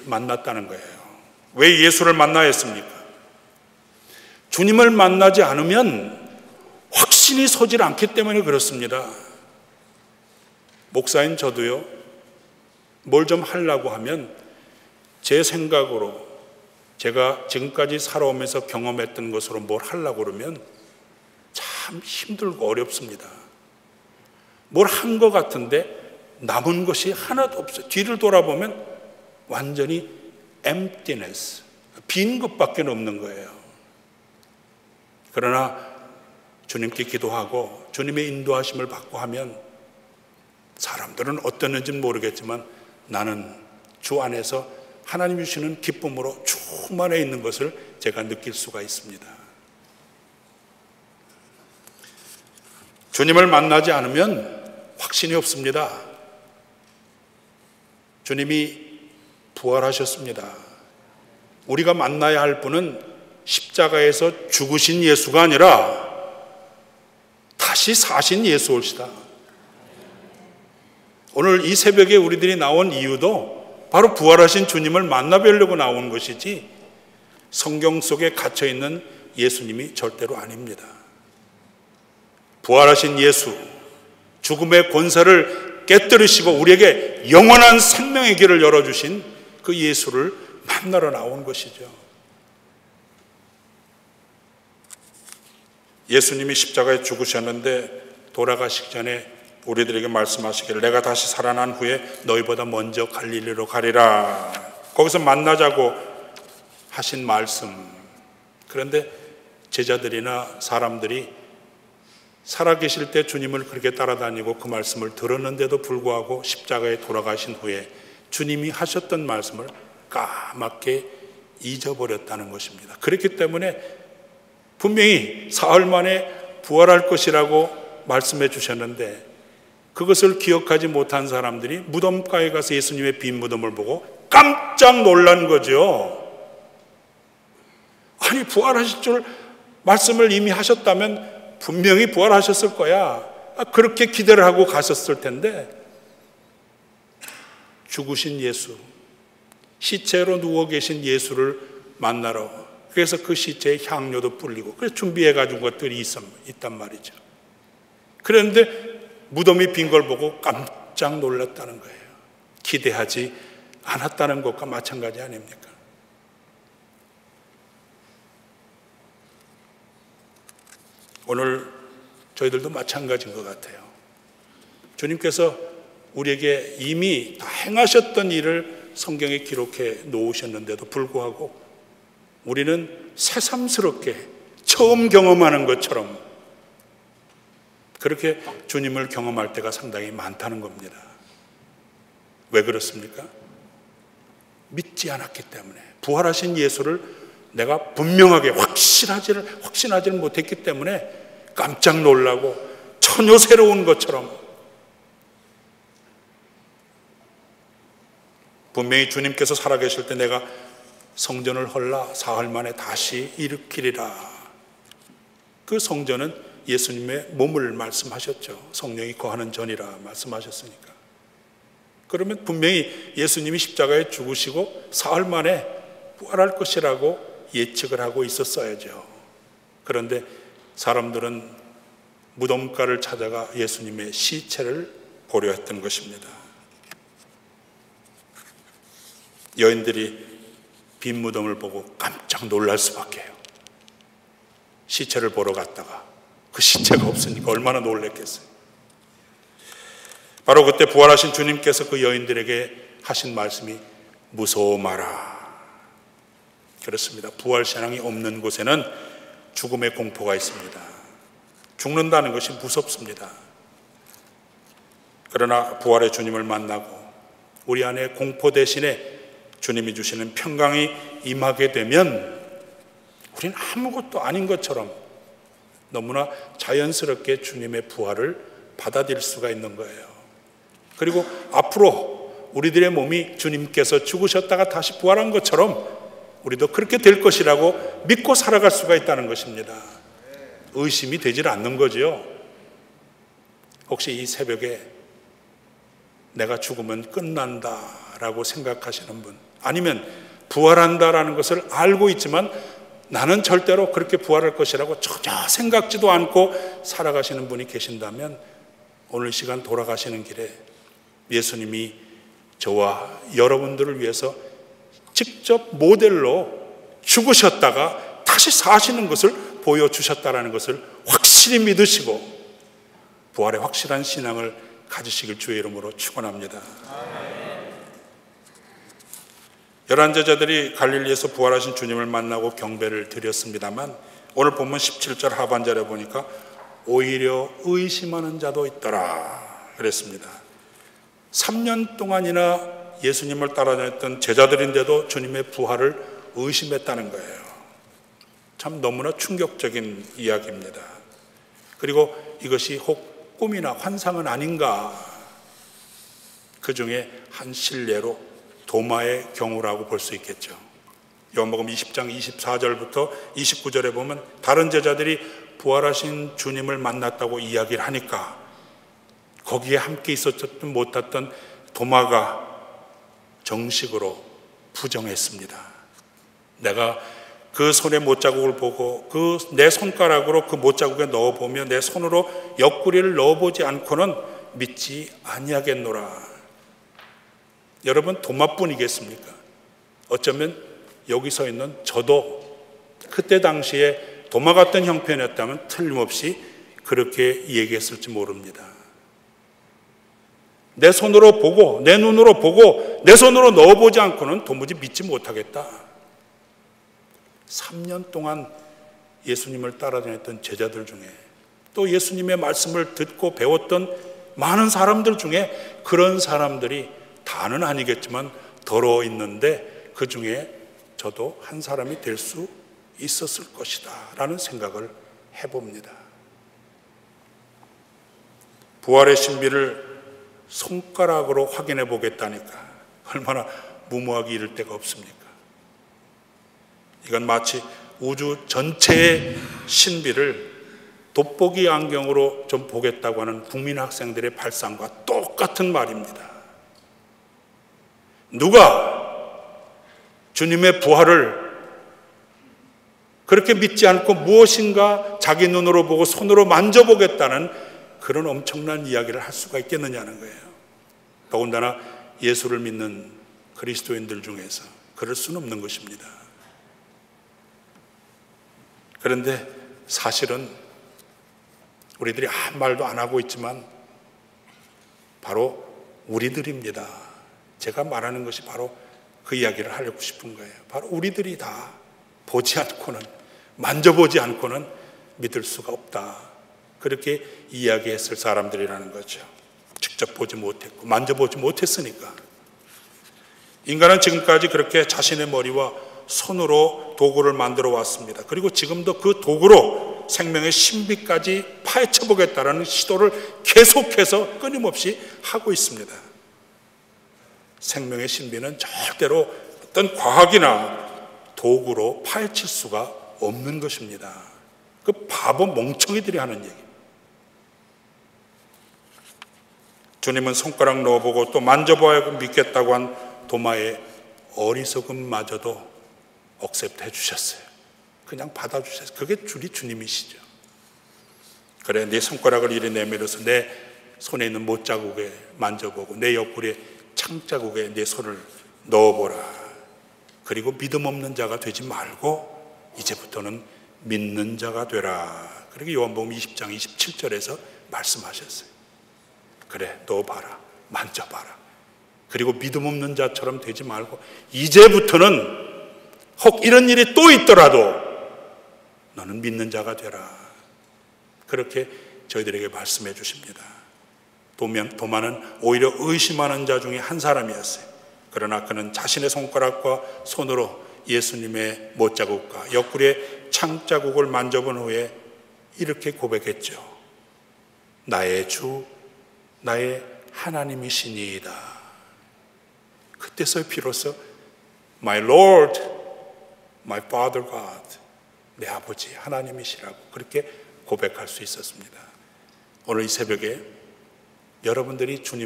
만났다는 거예요. 왜 예수를 만나야 했습니까? 주님을 만나지 않으면 확신이 서질 않기 때문에 그렇습니다. 목사인 저도요, 뭘 좀 하려고 하면 제 생각으로 제가 지금까지 살아오면서 경험했던 것으로 뭘 하려고 그러면 참 힘들고 어렵습니다. 뭘 한 것 같은데 남은 것이 하나도 없어요. 뒤를 돌아보면 완전히 emptiness, 빈 것밖에 없는 거예요. 그러나 주님께 기도하고 주님의 인도하심을 받고 하면 사람들은 어떠는지는 모르겠지만 나는 주 안에서 하나님 주시는 기쁨으로 충만해 있는 것을 제가 느낄 수가 있습니다. 주님을 만나지 않으면 확신이 없습니다. 주님이 부활하셨습니다. 우리가 만나야 할 분은 십자가에서 죽으신 예수가 아니라 다시 사신 예수올시다. 오늘 이 새벽에 우리들이 나온 이유도 바로 부활하신 주님을 만나뵈려고 나온 것이지 성경 속에 갇혀있는 예수님이 절대로 아닙니다. 부활하신 예수, 죽음의 권세를 깨뜨리시고 우리에게 영원한 생명의 길을 열어주신 그 예수를 만나러 나온 것이죠. 예수님이 십자가에 죽으셨는데 돌아가시기 전에 우리들에게 말씀하시기를 내가 다시 살아난 후에 너희보다 먼저 갈릴리로 가리라. 거기서 만나자고 하신 말씀. 그런데 제자들이나 사람들이 살아계실 때 주님을 그렇게 따라다니고 그 말씀을 들었는데도 불구하고 십자가에 돌아가신 후에 주님이 하셨던 말씀을 까맣게 잊어버렸다는 것입니다. 그렇기 때문에 분명히 사흘 만에 부활할 것이라고 말씀해 주셨는데 그것을 기억하지 못한 사람들이 무덤가에 가서 예수님의 빈 무덤을 보고 깜짝 놀란 거죠. 아니, 부활하실 줄 말씀을 이미 하셨다면 분명히 부활하셨을 거야. 그렇게 기대를 하고 가셨을 텐데 죽으신 예수, 시체로 누워 계신 예수를 만나러, 그래서 그 시체에 향료도 뿌리고 그래서 준비해 가지고 것들이 있단 말이죠. 그런데 무덤이 빈 걸 보고 깜짝 놀랐다는 거예요. 기대하지 않았다는 것과 마찬가지 아닙니까? 오늘 저희들도 마찬가지인 것 같아요. 주님께서 우리에게 이미 다 행하셨던 일을 성경에 기록해 놓으셨는데도 불구하고 우리는 새삼스럽게 처음 경험하는 것처럼 그렇게 주님을 경험할 때가 상당히 많다는 겁니다. 왜 그렇습니까? 믿지 않았기 때문에, 부활하신 예수를 내가 분명하게 확신하지를 못했기 때문에 깜짝 놀라고 전혀 새로운 것처럼, 분명히 주님께서 살아계실 때 내가 성전을 헐라 사흘 만에 다시 일으키리라. 그 성전은 예수님의 몸을 말씀하셨죠. 성령이 거하는 전이라 말씀하셨으니까. 그러면 분명히 예수님이 십자가에 죽으시고 사흘 만에 부활할 것이라고 예측을 하고 있었어야죠. 그런데 사람들은 무덤가를 찾아가 예수님의 시체를 보려 했던 것입니다. 여인들이 빈 무덤을 보고 깜짝 놀랄 수밖에 해요. 시체를 보러 갔다가 그 시체가 없으니까 얼마나 놀랐겠어요. 바로 그때 부활하신 주님께서 그 여인들에게 하신 말씀이 무서워 마라. 그렇습니다. 부활신앙이 없는 곳에는 죽음의 공포가 있습니다. 죽는다는 것이 무섭습니다. 그러나 부활의 주님을 만나고 우리 안에 공포 대신에 주님이 주시는 평강이 임하게 되면 우리는 아무것도 아닌 것처럼 너무나 자연스럽게 주님의 부활을 받아들일 수가 있는 거예요. 그리고 앞으로 우리들의 몸이 주님께서 죽으셨다가 다시 부활한 것처럼 우리도 그렇게 될 것이라고 믿고 살아갈 수가 있다는 것입니다. 의심이 되질 않는 거죠. 혹시 이 새벽에 내가 죽으면 끝난다라고 생각하시는 분, 아니면 부활한다라는 것을 알고 있지만 나는 절대로 그렇게 부활할 것이라고 전혀 생각지도 않고 살아가시는 분이 계신다면 오늘 시간 돌아가시는 길에 예수님이 저와 여러분들을 위해서 직접 모델로 죽으셨다가 다시 사시는 것을 보여주셨다는 것을 확실히 믿으시고 부활의 확실한 신앙을 가지시길 주의 이름으로 축원합니다. 11제자들이 갈릴리에서 부활하신 주님을 만나고 경배를 드렸습니다만 오늘 본문 17절 하반절에 보니까 오히려 의심하는 자도 있더라 그랬습니다. 3년 동안이나 예수님을 따라다녔던 제자들인데도 주님의 부활을 의심했다는 거예요. 참 너무나 충격적인 이야기입니다. 그리고 이것이 혹 꿈이나 환상은 아닌가, 그 중에 한 실례로 도마의 경우라고 볼 수 있겠죠. 요한복음 20장 24절부터 29절에 보면 다른 제자들이 부활하신 주님을 만났다고 이야기를 하니까 거기에 함께 있었던 못했던 도마가 정식으로 부정했습니다. 내가 그 손의 못자국을 보고 그 내 손가락으로 그 못자국에 넣어보며 내 손으로 옆구리를 넣어보지 않고는 믿지 아니하겠노라. 여러분, 도마뿐이겠습니까? 어쩌면 여기 서 있는 저도 그때 당시에 도마 같은 형편이었다면 틀림없이 그렇게 얘기했을지 모릅니다. 내 손으로 보고 내 눈으로 보고 내 손으로 넣어보지 않고는 도무지 믿지 못하겠다. 3년 동안 예수님을 따라다녔던 제자들 중에 또 예수님의 말씀을 듣고 배웠던 많은 사람들 중에 그런 사람들이 다는 아니겠지만 더러 있는데 그 중에 저도 한 사람이 될 수 있었을 것이다 라는 생각을 해봅니다. 부활의 신비를 손가락으로 확인해 보겠다니까 얼마나 무모하기 이를 데가 없습니까? 이건 마치 우주 전체의 신비를 돋보기 안경으로 좀 보겠다고 하는 국민 학생들의 발상과 똑같은 말입니다. 누가 주님의 부활을 그렇게 믿지 않고 무엇인가 자기 눈으로 보고 손으로 만져보겠다는 그런 엄청난 이야기를 할 수가 있겠느냐는 거예요. 더군다나 예수를 믿는 그리스도인들 중에서 그럴 수는 없는 것입니다. 그런데 사실은 우리들이 아무 말도 안 하고 있지만 바로 우리들입니다. 제가 말하는 것이 바로 그 이야기를 하려고 싶은 거예요. 바로 우리들이 다 보지 않고는, 만져보지 않고는 믿을 수가 없다. 그렇게 이야기했을 사람들이라는 거죠. 직접 보지 못했고 만져보지 못했으니까. 인간은 지금까지 그렇게 자신의 머리와 손으로 도구를 만들어 왔습니다. 그리고 지금도 그 도구로 생명의 신비까지 파헤쳐 보겠다는 시도를 계속해서 끊임없이 하고 있습니다. 생명의 신비는 절대로 어떤 과학이나 도구로 파헤칠 수가 없는 것입니다. 그 바보 멍청이들이 하는 얘기. 주님은 손가락 넣어보고 또 만져봐야 믿겠다고 한 도마의 어리석음마저도 억셉트 해주셨어요. 그냥 받아주셨어요. 그게 주님이시죠. 그래, 내 손가락을 이리 내밀어서 내 손에 있는 못자국에 만져보고 내 옆구리에 창자국에 내 손을 넣어보라. 그리고 믿음 없는 자가 되지 말고 이제부터는 믿는 자가 되라. 그리고 요한복음 20장 27절에서 말씀하셨어요. 그래, 넣어봐라, 만져봐라. 그리고 믿음 없는 자처럼 되지 말고 이제부터는 혹 이런 일이 또 있더라도 너는 믿는 자가 되라. 그렇게 저희들에게 말씀해 주십니다. 도마는 오히려 의심하는 자 중에 한 사람이었어요. 그러나 그는 자신의 손가락과 손으로 예수님의 못자국과 옆구리의 창자국을 만져본 후에 이렇게 고백했죠. 나의 주, 나의 하나님이시니이다. 그때서 비로소 My Lord, My Father God, 내 아버지 하나님이시라고 그렇게 고백할 수 있었습니다. 오늘 이 새벽에 여러분들이 주님